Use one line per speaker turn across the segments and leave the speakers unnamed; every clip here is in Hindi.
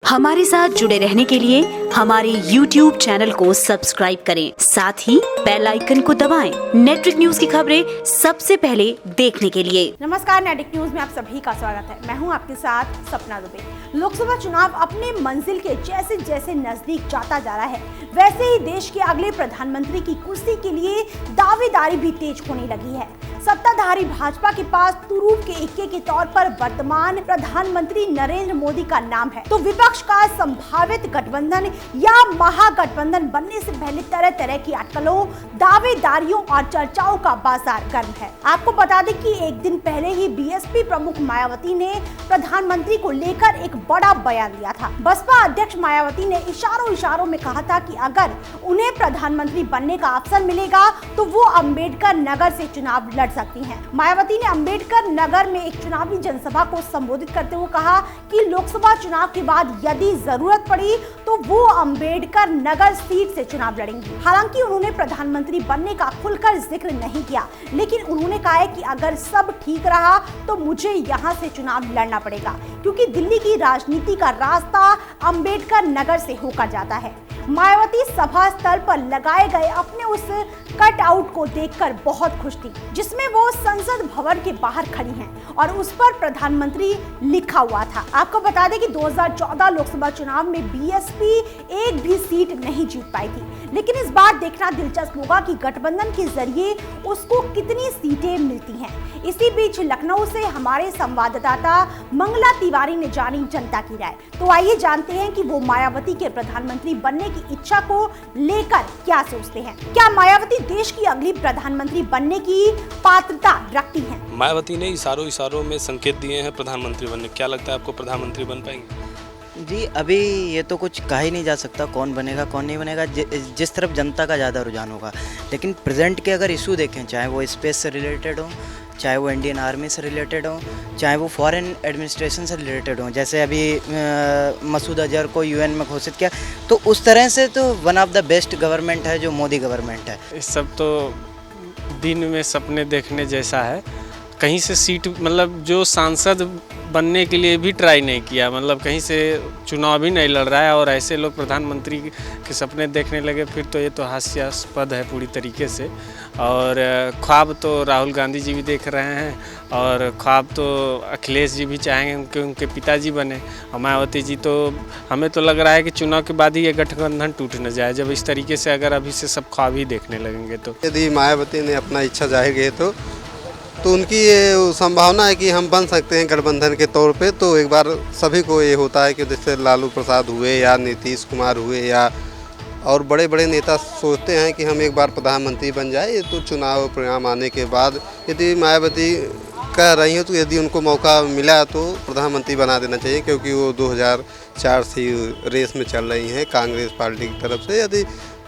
हमारे साथ जुड़े रहने के लिए हमारे YouTube चैनल को सब्सक्राइब करें, साथ ही बेल आइकन को दबाएं। नेटवर्क न्यूज की खबरें सबसे पहले देखने के लिए।
नमस्कार, नेटवर्क न्यूज में आप सभी का स्वागत है। मैं हूं आपके साथ सपना दुबे। लोकसभा चुनाव अपने मंजिल के जैसे जैसे नजदीक जाता जा रहा है, वैसे ही देश के अगले प्रधानमंत्री की कुर्सी के लिए दावेदारी भी तेज होने लगी है। सत्ताधारी भाजपा के पास तुरूप के इक्के के तौर पर वर्तमान प्रधानमंत्री नरेंद्र मोदी का नाम है, तो विपक्ष का संभावित गठबंधन या महागठबंधन बनने से पहले तरह तरह की अटकलों, दावेदारियों और चर्चाओं का बाजार गर्म है। आपको बता दें कि एक दिन पहले ही बीएसपी प्रमुख मायावती ने प्रधानमंत्री को लेकर एक बड़ा बयान दिया था। बसपा अध्यक्ष मायावती ने इशारों में कहा था कि अगर उन्हें प्रधानमंत्री बनने का अवसर मिलेगा तो वो अम्बेडकर नगर से चुनाव लड़ सकती हैं। मायावती ने अम्बेडकर नगर में एक चुनावी जनसभा को संबोधित करते हुए कहा कि लोकसभा चुनाव के बाद यदि जरूरत पड़ी तो वो अम्बेडकर नगर सीट से चुनाव लड़ेंगी। हालांकि उन्होंने प्रधानमंत्री बनने का खुलकर जिक्र नहीं किया, लेकिन उन्होंने कहा है कि अगर सब ठीक रहा तो मुझे यहाँ से चुनाव लड़ना पड़ेगा, क्योंकि दिल्ली की राजनीति का रास्ता अम्बेडकर नगर से होकर जाता है। मायावती सभा स्थल पर लगाए गए अपने उस कट आउट को देखकर बहुत खुश थी, जिसमें वो संसद भवन के बाहर खड़ी हैं और उस पर प्रधानमंत्री लिखा हुआ था। आपको बता दें कि 2014 लोकसभा चुनाव में बीएसपी एक भी सीट नहीं जीत पाई थी, लेकिन इस बार देखना दिलचस्प होगा कि गठबंधन के जरिए उसको कितनी सीटें मिलती हैं। इसी बीच लखनऊ से हमारे संवाददाता मंगला तिवारी ने जानी जनता की राय। तो आइए जानते हैं कि वो मायावती के प्रधानमंत्री बनने की इच्छा को लेकर क्या सोचते हैं। क्या मायावती देश की अगली प्रधानमंत्री बनने की पात्रता रखती हैं?
मायावती ने इशारों में संकेत दिए हैं प्रधानमंत्री बनने। क्या लगता है आपको प्रधानमंत्री बन पाएंगे?
जी, अभी ये तो कुछ कहा ही नहीं जा सकता कौन बनेगा कौन नहीं बनेगा, जिस तरफ जनता का ज़्यादा रुझान होगा। लेकिन प्रेजेंट के अगर इशू देखें, चाहे वो स्पेस से रिलेटेड हो, चाहे वो इंडियन आर्मी से रिलेटेड हो, चाहे वो फॉरेन एडमिनिस्ट्रेशन से रिलेटेड हो, जैसे अभी मसूद अजहर को यूएन में घोषित किया, तो उस तरह से तो one of the best government है जो मोदी गवर्नमेंट है।
इस सब तो दिन में सपने देखने जैसा है। कहीं से सीट, मतलब जो सांसद बनने के लिए भी ट्राई नहीं किया, मतलब कहीं से चुनाव भी नहीं लड़ रहा है, और ऐसे लोग प्रधानमंत्री के सपने देखने लगे, फिर तो ये तो हास्यास्पद है पूरी तरीके से। और ख्वाब तो राहुल गांधी जी भी देख रहे हैं, और ख्वाब तो अखिलेश जी भी चाहेंगे कि उनके पिताजी बने, और मायावती जी तो हमें तो लग रहा है कि चुनाव के बाद ही ये गठबंधन टूट न जाए, जब इस तरीके से अगर अभी से सब ख्वाब ही देखने लगेंगे तो।
यदि मायावती ने अपना इच्छा जाहिर की तो उनकी ये संभावना है कि हम बन सकते हैं गठबंधन के तौर पे। तो एक बार सभी को ये होता है कि जैसे लालू प्रसाद हुए या नीतीश कुमार हुए या और बड़े बड़े नेता सोचते हैं कि हम एक बार प्रधानमंत्री बन जाए। ये तो चुनाव परिणाम आने के बाद यदि मायावती कह रही हैं तो यदि उनको मौका मिला तो प्रधानमंत्री बना देना चाहिए, क्योंकि वो 2004 से रेस में चल रही हैं कांग्रेस पार्टी की तरफ से। यदि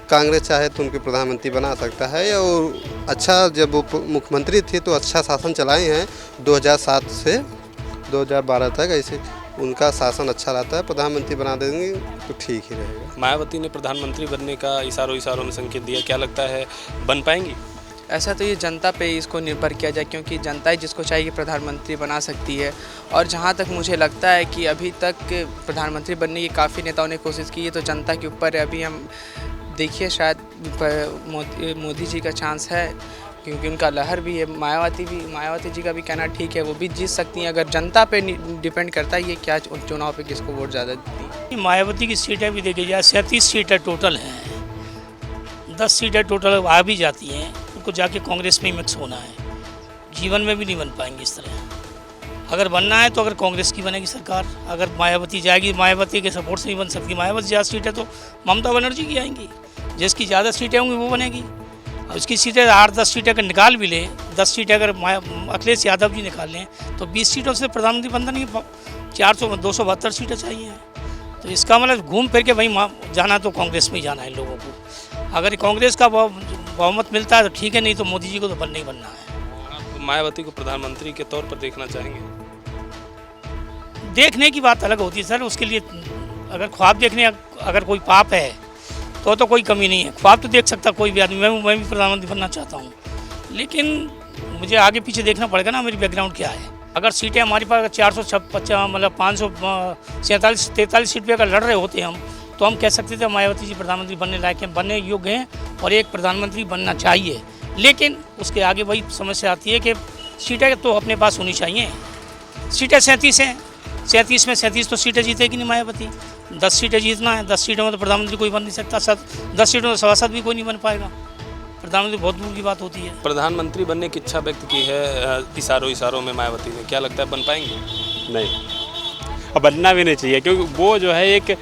कांग्रेस चाहे तो उनके प्रधानमंत्री बना सकता है। और अच्छा, जब वो मुख्यमंत्री थे तो अच्छा शासन चलाए हैं 2007 से 2012 तक, ऐसे उनका शासन अच्छा रहता है। प्रधानमंत्री बना देंगे तो ठीक ही रहेगा।
मायावती ने प्रधानमंत्री बनने का इशारों में संकेत दिया। क्या लगता है बन पाएंगी?
ऐसा तो ये जनता पे इसको निर्भर किया जाए, क्योंकि जनता ही जिसको चाहिए प्रधानमंत्री बना सकती है। और जहाँ तक मुझे लगता है कि अभी तक प्रधानमंत्री बनने की काफ़ी नेताओं ने कोशिश की है, तो जनता के ऊपर है। अभी हम देखिए, शायद मोदी जी का चांस है, क्योंकि उनका लहर भी है। मायावती जी का भी कहना ठीक है, वो भी जीत सकती हैं। अगर जनता पे डिपेंड करता है ये क्या चुनाव पे किसको वोट ज़्यादा देती है।
मायावती की सीटें भी देखी जाए, 37 सीटें टोटल हैं, 10 सीटें टोटल आ भी जाती हैं, उनको जाके कांग्रेस में ही मिक्स होना है। जीवन में भी नहीं बन पाएंगे इस तरह। अगर बनना है तो अगर कांग्रेस की बनेगी सरकार, अगर मायावती जाएगी, मायावती के सपोर्ट से नहीं बन सकती। मायावती ज़्यादा सीटें तो ममता बनर्जी की आएंगी, जिसकी ज़्यादा सीटें होंगी वो बनेगी। और उसकी सीटें 8-10 सीटें अगर निकाल भी ले, 10 सीटें अगर अखिलेश यादव जी निकाल लें तो 20 सीटों से प्रधानमंत्री बनता नहीं। 272 सीटें चाहिए। तो इसका मतलब घूम फिर के भाई जाना तो कांग्रेस में ही जाना है लोगों को। अगर कांग्रेस का बहुमत मिलता है तो ठीक है, नहीं तो मोदी जी को तो बनना ही बनना है।
आप मायावती को प्रधानमंत्री के तौर पर देखना चाहेंगे?
देखने की बात अलग होती है सर, उसके लिए अगर ख्वाब देखने अगर कोई पाप है तो कोई कमी नहीं है। ख्वाब तो देख सकता कोई भी आदमी। मैं भी प्रधानमंत्री बनना चाहता हूँ, लेकिन मुझे आगे पीछे देखना पड़ेगा ना, मेरी बैकग्राउंड क्या है। अगर सीटें हमारे पास 456 मतलब 543 सीट पे अगर लड़ रहे होते हम, तो हम कह सकते थे मायावती जी प्रधानमंत्री बनने लायक हैं, बनने योग्य हैं और एक प्रधानमंत्री बनना चाहिए। लेकिन उसके आगे वही समस्या आती है कि सीटें तो अपने पास होनी चाहिए। सीटें 37 हैं, 37 में 37 तो सीटें जीतेगी नहीं मायावती। 10 सीटें जीतना है, 10 सीटों में तो प्रधानमंत्री कोई बन नहीं सकता। 10 सीटों में सभासद भी कोई नहीं बन पाएगा। प्रधानमंत्री बहुत दूर की बात होती है।
प्रधानमंत्री बनने की इच्छा व्यक्त की है इशारों में मायावती ने, क्या लगता है बन पाएंगे?
नहीं, अब बनना भी नहीं चाहिए, क्योंकि वो जो है एक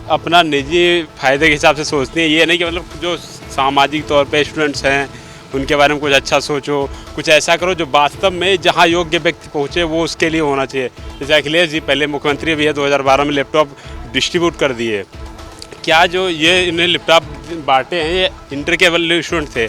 अपना निजी फायदे के हिसाब से सोचती हैं। ये नहीं कि मतलब जो सामाजिक तौर पे स्टूडेंट्स हैं उनके बारे में कुछ अच्छा सोचो, कुछ ऐसा करो जो वास्तव में जहाँ योग्य व्यक्ति पहुँचे वो उसके लिए होना चाहिए। जैसे अखिलेश जी पहले मुख्यमंत्री भी है, 2012 में लैपटॉप डिस्ट्रीब्यूट कर दिए। क्या जो ये इन्हें लैपटॉप बांटे हैं ये इंटर के वाले स्टूडेंट थे,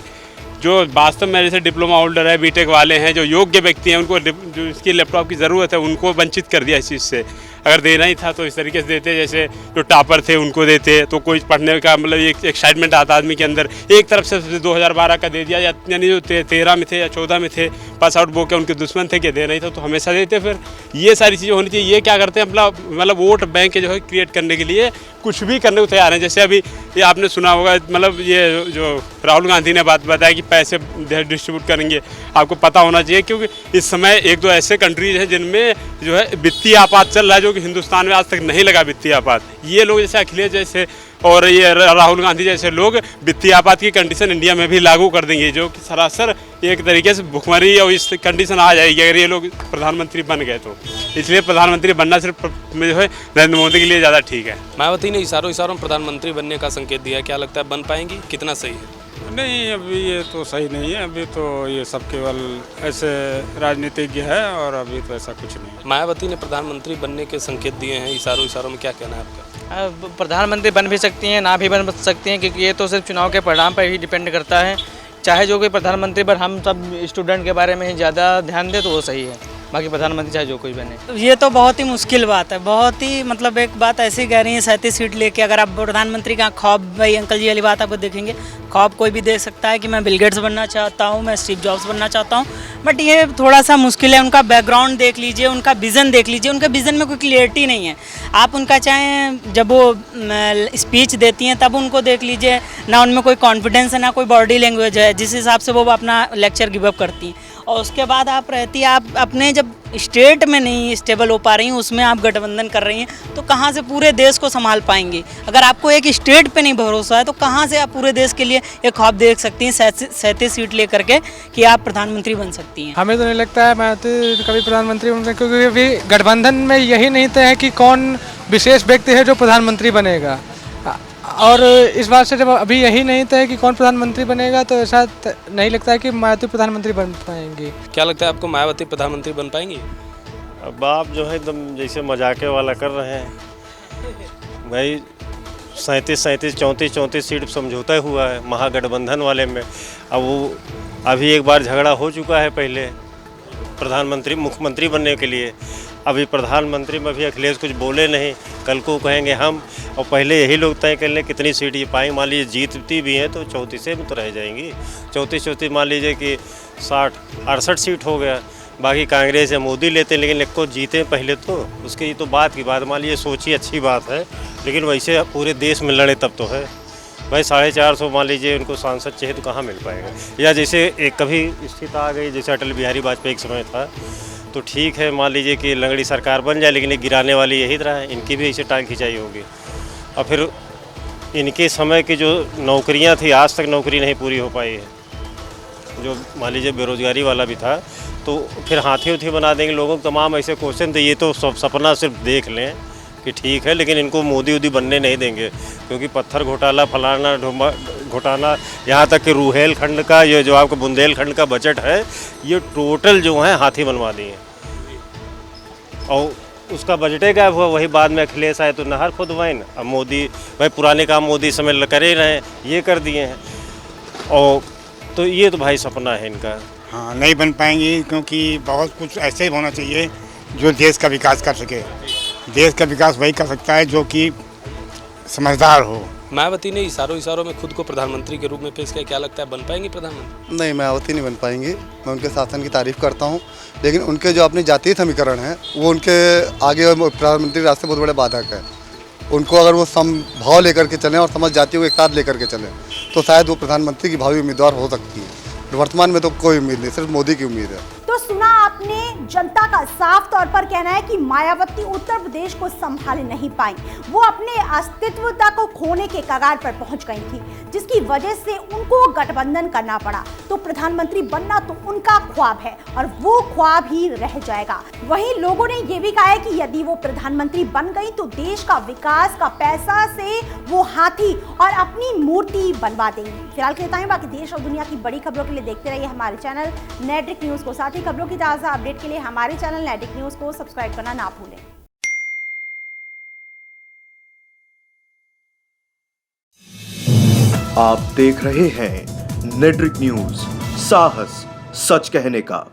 जो वास्तव में जैसे डिप्लोमा होल्डर है, बीटेक वाले हैं, जो योग्य व्यक्ति हैं, उनको जो इसकी लैपटॉप की ज़रूरत है उनको वंचित कर दिया इस चीज़ से। अगर देना ही था तो इस तरीके से देते, जैसे जो टॉपर थे उनको देते, तो कोई पढ़ने का मतलब एक एक्साइटमेंट आता आदमी के अंदर। एक तरफ से 2012 का दे दिया, यानी जो 13 में थे या 14 में थे पास आउट, वो क्या उनके दुश्मन थे कि देना ही था तो हमेशा देते। फिर ये सारी चीज़ें होनी चाहिए। ये क्या करते हैं अपना मतलब वोट बैंक जो है क्रिएट करने के लिए कुछ भी करने को तैयार हैं। जैसे अभी ये आपने सुना होगा, मतलब ये जो राहुल गांधी ने बात बताया कि पैसे डिस्ट्रीब्यूट करेंगे, आपको पता होना चाहिए क्योंकि इस समय एक दो ऐसे कंट्रीज हैं जिनमें जो है वित्तीय आपात चल रहा है, जो कि हिंदुस्तान में आज तक नहीं लगा वित्तीय आपात। ये लोग जैसे अखिलेश जैसे और ये राहुल गांधी जैसे लोग वित्तीय आपात की कंडीशन इंडिया में भी लागू कर देंगे, जो कि सरासर एक तरीके से भुखमरी और इस कंडीशन आ जाएगी अगर ये लोग प्रधानमंत्री बन गए तो। इसलिए प्रधानमंत्री बनना सिर्फ जो है नरेंद्र मोदी के लिए ज़्यादा ठीक है।
मायावती ने इशारों में प्रधानमंत्री बनने का संकेत दिया है, क्या लगता है बन पाएंगी? कितना सही है?
नहीं, अभी ये तो सही नहीं है। अभी तो ये सब केवल ऐसे राजनीतिज्ञ है और अभी तो ऐसा कुछ नहीं है।
मायावती ने प्रधानमंत्री बनने के संकेत दिए हैं इशारों में, क्या कहना है आपका?
प्रधानमंत्री बन भी सकती हैं, ना भी बन सकती हैं, क्योंकि ये तो सिर्फ चुनाव के परिणाम पर ही डिपेंड करता है। चाहे जो कोई प्रधानमंत्री पर हम सब स्टूडेंट के बारे में ही ज़्यादा ध्यान दें तो वो सही है, बाकी प्रधानमंत्री चाहे जो कोई बने।
ये तो बहुत ही मुश्किल बात है, बहुत ही मतलब एक बात ऐसी कह रही है 37 सीट लेके अगर आप प्रधानमंत्री का ख्वाब, भाई अंकल जी वाली बात आपको देखेंगे, ख्वाब कोई भी देख सकता है कि मैं बिल गेट्स बनना चाहता हूँ, मैं स्टीव जॉब्स बनना चाहता हूँ, बट ये थोड़ा सा मुश्किल है। उनका बैकग्राउंड देख लीजिए, उनका विज़न देख लीजिए, उनके विज़न में कोई क्लियरिटी नहीं है। आप उनका चाहे जब वो स्पीच देती हैं तब उनको देख लीजिए, ना उनमें कोई कॉन्फिडेंस है ना कोई बॉडी लैंग्वेज है जिस हिसाब से वो अपना लेक्चर गिव अप करती हैं। और उसके बाद आप रहती आप अपने जब स्टेट में नहीं स्टेबल हो पा रही हैं, उसमें आप गठबंधन कर रही हैं, तो कहाँ से पूरे देश को संभाल पाएंगी? अगर आपको एक स्टेट पे नहीं भरोसा है तो कहाँ से आप पूरे देश के लिए एक ख्वाब देख सकती हैं 37 सीट लेकर के कि आप प्रधानमंत्री बन सकती हैं?
हमें तो नहीं लगता है मैं तो कभी प्रधानमंत्री बन सकती, क्योंकि अभी गठबंधन में यही नहीं तय है कि कौन विशेष व्यक्ति है जो प्रधानमंत्री बनेगा। और इस बात से जब अभी यही नहीं तय है कि कौन प्रधानमंत्री बनेगा तो ऐसा नहीं लगता है कि मायावती प्रधानमंत्री बन पाएंगी।
क्या लगता है आपको मायावती प्रधानमंत्री बन पाएंगी?
अब आप जो है एकदम जैसे मजाके वाला कर रहे हैं भाई। 37 34 सीट समझौता हुआ है महागठबंधन वाले में। अब वो अभी एक बार झगड़ा हो चुका है पहले प्रधानमंत्री मुख्यमंत्री बनने के लिए। अभी प्रधानमंत्री में भी अखिलेश कुछ बोले नहीं, कल को कहेंगे हम, और पहले यही लोग तय कर लें कितनी सीट ये पाएंगे। मान लीजिए जीतती भी हैं तो 34 में तो रह जाएंगी। 34 मान लीजिए कि 68 सीट हो गया, बाकी कांग्रेस या मोदी लेते हैं, लेकिन एक को जीते पहले तो उसकी ये तो बात की बात। मान लीजिए सोची अच्छी बात है, लेकिन वैसे पूरे देश में लड़े तब तो है भाई। 450 मान लीजिए उनको सांसद चाहिए तो कहाँ मिल पाएगा? या जैसे एक कभी स्थिति आ गई जैसे अटल बिहारी वाजपेयी एक समय था, तो ठीक है मान लीजिए कि लंगड़ी सरकार बन जाए, लेकिन ये गिराने वाली यही तरह है, इनकी भी ऐसे टांग खिंचाई होगी। और फिर इनके समय की जो नौकरियां थी आज तक नौकरी नहीं पूरी हो पाई है। जो मान लीजिए बेरोजगारी वाला भी था, तो फिर हाथी उथी बना देंगे लोगों को। तमाम ऐसे क्वेश्चन थे। ये तो सब सपना सिर्फ देख लें कि ठीक है, लेकिन इनको मोदी उदी बनने नहीं देंगे, क्योंकि पत्थर घोटाला फलाना घोटाला, यहाँ तक कि रूहेलखंड का ये जो आपका बुंदेलखंड का बजट है, ये टोटल जो है हाथी बनवा दिए। और उसका बजटे गायब हुआ, वही बाद में अखिलेश आए तो नहर खुदवाइन। अब मोदी भाई पुराने काम मोदी समय करे रहे, ये कर दिए हैं। और तो ये तो भाई सपना है इनका।
हाँ, नहीं बन पाएंगी, क्योंकि बहुत कुछ ऐसे ही होना चाहिए जो देश का विकास कर सके। देश का विकास वही कर सकता है जो कि समझदार हो,
मायावती ने इशारों में खुद को प्रधानमंत्री के रूप में पेश किया, क्या लगता है बन पाएंगे प्रधानमंत्री?
नहीं, मायावती नहीं बन पाएंगी। मैं उनके शासन की तारीफ़ करता हूँ, लेकिन उनके जो अपने जातीय समीकरण हैं वो उनके आगे प्रधानमंत्री रास्ते बहुत बड़े बाधक है। उनको अगर वो समभाव लेकर के चलें और समझ जातियों को एक साथ लेकर के चलें तो शायद वो प्रधानमंत्री की भावी उम्मीदवार हो सकती है। वर्तमान में तो कोई उम्मीद नहीं, सिर्फ मोदी की उम्मीद है।
तो सुना आपने, जनता का साफ तौर पर कहना है कि मायावती उत्तर प्रदेश को संभाल नहीं पाई। वो अपने अस्तित्वता को खोने के कगार पर पहुंच गई थी, जिसकी वजह से उनको गठबंधन करना पड़ा। तो प्रधानमंत्री बनना तो उनका ख्वाब है और वो ख्वाब ही रह जाएगा। वहीं लोगों ने ये भी कहा है कि यदि वो प्रधानमंत्री बन गई तो देश का विकास का पैसा से वो हाथी और अपनी मूर्ति बनवा देंगी। फिलहाल के लिए बाकी देश और दुनिया की बड़ी खबरों के लिए देखते रहिए हमारे चैनल नेट्रिक न्यूज को। साथ ही खबरों की ताज़ा अपडेट के लिए हमारे चैनल नेट्रिक न्यूज को सब्सक्राइब करना ना भूलें।
आप देख रहे हैं नेट्रिक न्यूज, साहस सच कहने का।